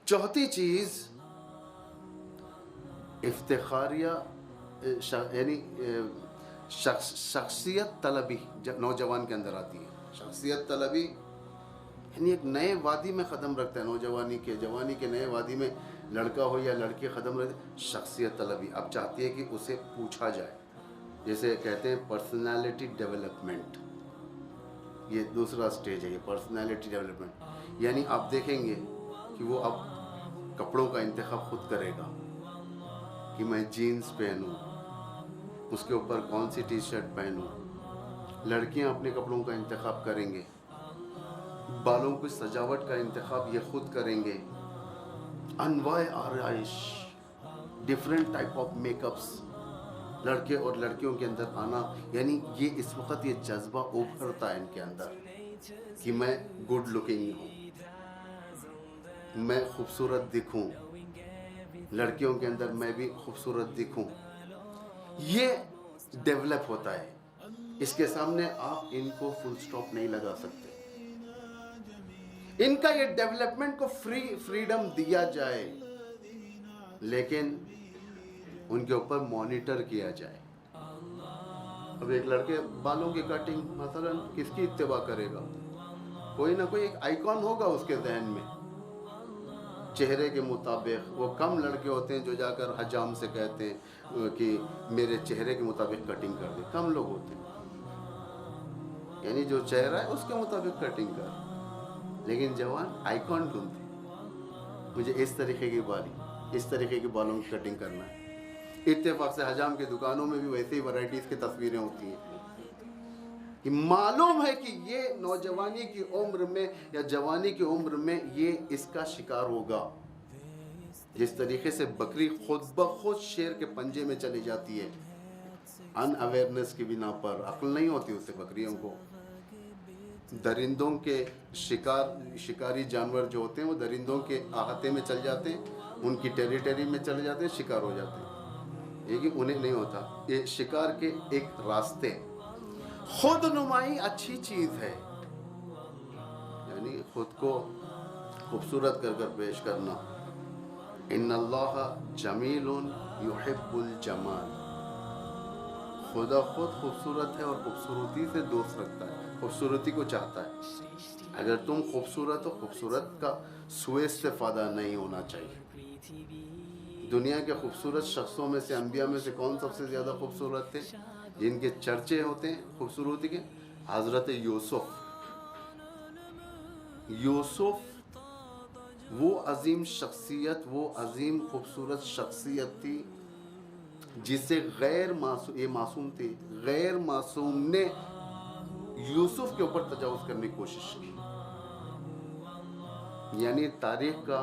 چوتھی چیز افتخاریہ یعنی شخصیت طلبی نوجوان کے اندر آتی ہے. شخصیت طلبی یعنی ایک نئے وادی میں قدم رکھتا ہے نوجوانی کے جوانی کے نئے وادی میں لڑکا ہو یا لڑکی قدم رکھتے. شخصیت طلبی اب چاہتی ہے کہ اسے پوچھا جائے، جیسے کہتے ہیں پرسنالٹی ڈیولپمنٹ. یہ دوسرا سٹیج ہے، یہ پرسنالٹی ڈیولپمنٹ. یعنی آپ دیکھیں گے کہ وہ اب کپڑوں کا انتخاب خود کرے گا کہ میں جینز پہنوں، اس کے اوپر کون سی ٹی شرٹ پہنوں. لڑکیاں اپنے کپڑوں کا انتخاب کریں گے، بالوں کی سجاوٹ کا انتخاب یہ خود کریں گے. انواع آرائش، different type of make ups لڑکے اور لڑکیوں کے اندر آنا. یعنی یہ اس وقت یہ جذبہ ابھرتا ہے ان کے اندر کہ میں گڈ لکنگ ہوں، میں خوبصورت دکھوں، لڑکیوں کے اندر میں بھی خوبصورت دکھوں. یہ ڈیولپ ہوتا ہے. اس کے سامنے آپ ان کو فل سٹاپ نہیں لگا سکتے. ان کا یہ ڈیولپمنٹ کو فریڈم دیا جائے، لیکن ان کے اوپر مانیٹر کیا جائے. اب ایک لڑکے بالوں کی کٹنگ مثلا کس کی اتباع کرے گا؟ کوئی نہ کوئی ایک آئیکن ہوگا اس کے ذہن میں چہرے کے مطابق. وہ کم لڑکے ہوتے ہیں جو جا کر حجام سے کہتے ہیں کہ میرے چہرے کے مطابق کٹنگ کر دے. کم لوگ ہوتے ہیں، یعنی جو چہرہ ہے اس کے مطابق کٹنگ کر. لیکن جوان آئیکن ڈھونڈتے ہیں، مجھے اس طریقے کی اس طریقے کے بالوں کی کٹنگ کرنا ہے. اتفاق سے حجام کی دکانوں میں بھی ویسے ہی ورائٹیز کی تصویریں ہوتی ہیں کہ معلوم ہے کہ یہ نوجوانی کی عمر میں یا جوانی کی عمر میں یہ اس کا شکار ہوگا. جس طریقے سے بکری خود بخود شیر کے پنجے میں چلی جاتی ہے ان اویئرنس کی بنا پر، عقل نہیں ہوتی اس سے بکریوں کو. درندوں کے شکاری جانور جو ہوتے ہیں وہ درندوں کے احاطے میں چل جاتے ہیں، ان کی ٹیریٹری میں چلے جاتے ہیں، شکار ہو جاتے ہیں. لیکن انہیں نہیں ہوتا. یہ شکار کے ایک راستے. خود نمائی اچھی چیز ہے، یعنی خود کو خوبصورت کر کر پیش کرنا. ان اللہ جمیل یحب الجمال. خدا خود خوبصورت ہے اور خوبصورتی سے دوست رکھتا ہے، خوبصورتی کو چاہتا ہے. اگر تم خوبصورت ہو، خوبصورت کا سوء استفادہ نہیں ہونا چاہیے. دنیا کے خوبصورت شخصوں میں سے، انبیاء میں سے کون سب سے زیادہ خوبصورت تھے جن کے چرچے ہوتے ہیں خوبصورتی کے؟ حضرت یوسف وہ عظیم شخصیت، وہ عظیم خوبصورت شخصیت تھی جسے یہ معصوم تھی، غیر معصوم نے یوسف کے اوپر تجاوز کرنے کی کوشش کی. یعنی تاریخ کا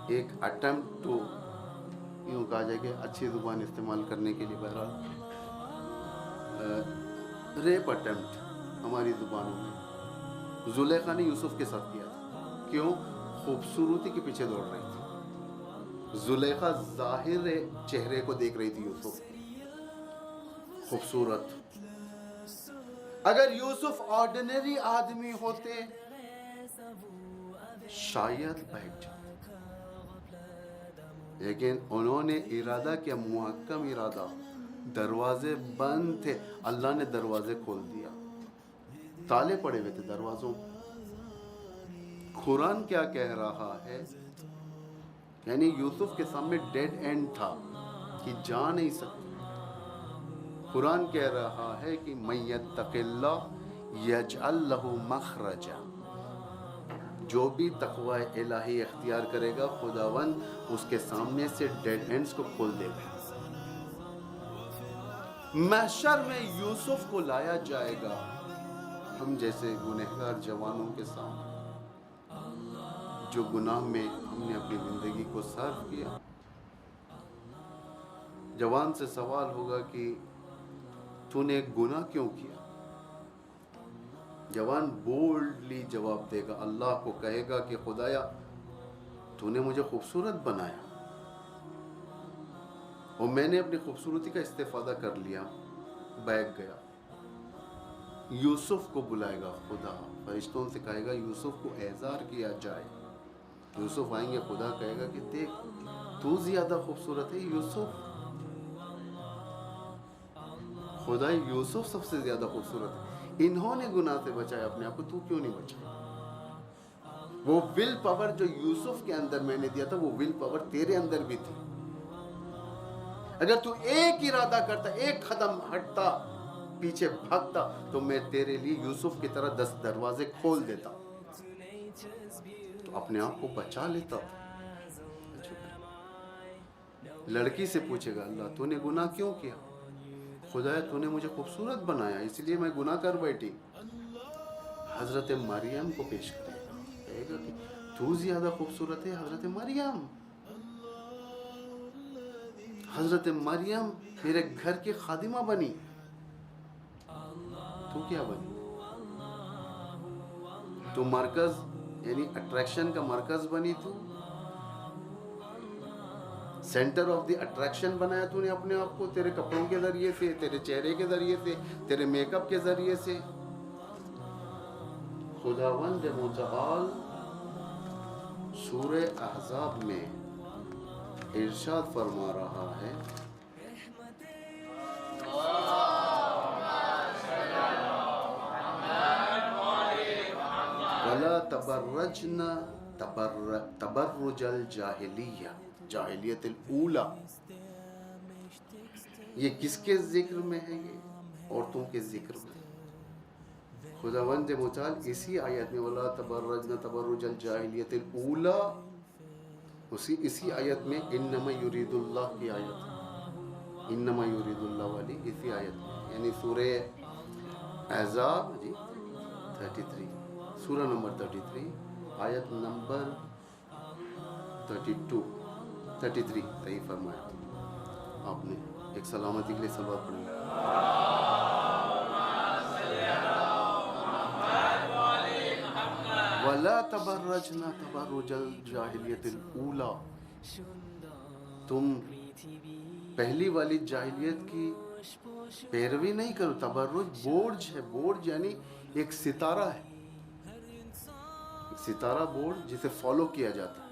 ایک اٹمپٹ ٹو، یوں کہا جائے کہ اچھی زبان استعمال کرنے کے لیے، بہرحال ریپ اٹمپٹ ہماری زبانوں میں زلیخا نے یوسف کے ساتھ کیا تھا. کیوں؟ خوبصورتی کے پیچھے دوڑ رہی تھی. زلیخا ظاہر چہرے کو دیکھ رہی تھی یوسف خوبصورت. اگر یوسف آرڈنری آدمی ہوتے شاید بیٹھ جاتے، لیکن انہوں نے ارادہ کیا، محکم ارادہ. دروازے بند تھے، اللہ نے دروازے کھول دیا. تالے پڑے ہوئے تھے دروازوں. قرآن کیا کہہ رہا ہے؟ یعنی یوسف کے سامنے ڈیڈ اینڈ تھا کہ جا نہیں سکتے. قرآن کہہ رہا ہے کہ من یتق اللہ یجعل لہ مخرجا. جو بھی تقوی الہی اختیار کرے گا، خداوند اس کے سامنے سے ڈیڈ اینڈز کو کھول دے گا. محشر میں یوسف کو لایا جائے گا ہم جیسے گنہگار جوانوں کے سامنے، جو گناہ میں ہم نے اپنی زندگی کو صرف کیا. جوان سے سوال ہوگا کہ تو نے گناہ کیوں کیا؟ جوان بولڈلی جواب دے گا، اللہ کو کہے گا کہ خدایا تو نے مجھے خوبصورت بنایا اور میں نے اپنی خوبصورتی کا استفادہ کر لیا، بہک گیا. یوسف کو بلائے گا خدا، فرشتوں سے کہے گا یوسف کو احضار کیا جائے. یوسف آئیں گے, خدا کہے گا کہ دیکھ تو زیادہ خوبصورت ہے یوسف, خدا یوسف سب سے زیادہ خوبصورت ہے, انہوں نے گناہ سے بچایا اپنے آپ کو, تو کیوں نہیں بچا؟ وہ ول پاور جو یوسف کے اندر میں نے دیا تھا, وہ ول پاور تیرے اندر بھی تھی. اگر تو ایک ارادہ کرتا, ایک قدم ہٹتا, پیچھے بھاگتا, تو میں تیرے لیے یوسف کی طرح 10 دروازے کھول دیتا, تو اپنے آپ کو بچا لیتا. لڑکی سے پوچھے گا اللہ تو نے گناہ کیوں کیا؟ خدایا تو نے مجھے خوبصورت بنایا اس لیے میں گناہ کر بیٹھی. حضرت مریم کو پیش کرے گا, کہے گا کہ تو زیادہ خوبصورت ہے حضرت مریم. حضرت مریم میرے گھر کی خادمہ بنی, تو کیا بنی؟ تو مرکز یعنی اٹریکشن کا مرکز بنی, تو سینٹر آف دی اٹریکشن بنایا تو نے اپنے آپ کو, تیرے کپڑوں کے ذریعے سے, تیرے چہرے کے ذریعے سے, تیرے میک اپ کے ذریعے سے. خداوند متعال سورہ احزاب میں ارشاد فرما رہا ہے, وَلَا تَبَرَّجْنَا تَبَرُّجَ الْجَاهِلِيَّةِ جاہلیت الاولیٰ. یہ کس کے ذکر میں ہے؟ یہ عورتوں کے ذکر میں. خداوند متعال اسی آیت میں وَلَا تَبَرَّجْنَا تَبَرُّجَ الْجَاهِلِيَّةِ الْأُولَىٰ, اسی آیت میں انما یرید اللہ کی آیت, انما یرید اللہ والی اسی آیت میں, یعنی سورہ احزاب جی 33, سورہ نمبر 33 آیت نمبر 33 صحیح فرمایا آپ نے. ایک سلامتی کے لیے صلوات پڑھیں. وَلَا تَبَرَّجْنَا تَبَرُّجَ الْجَاهِلِيَّةِ الْأُولَىٰ, تم پہلی والی جاہلیت کی پیروی نہیں کرو. تبرج بورج ہے, بورج یعنی ایک ستارہ ہے, ایک ستارہ بورڈ جسے فالو کیا جاتا ہے.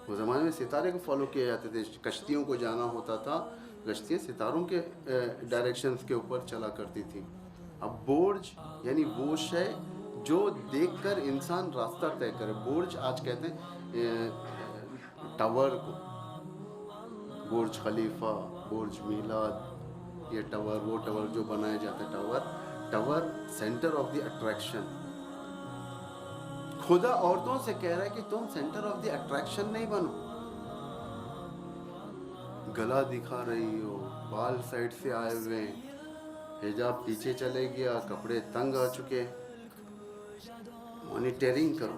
وہ زمانے میں ستارے کو فالو کیا جاتے تھے, کشتیوں کو جانا ہوتا تھا, کشتیاں ستاروں کے ڈائریکشنز کے اوپر چلا کرتی تھی. اب بورج یعنی وہ شے جو دیکھ کر انسان راستہ طے کرے. بورج آج کہتے ہیں ٹاور کو, برج خلیفہ, برج میلاد, یہ ٹاور, وہ ٹاور جو بنایا جاتا ہے, tower centre of the attraction. خدا عورتوں سے کہہ رہا ہے کہ تم سینٹر آف دی اٹریکشن نہیں بنو. گلا دکھا رہی ہو, بال سائڈ سے آئے ہوئے, حجاب پیچھے چلے گیا, کپڑے تنگ آ چکے, مانیٹرنگ کرو.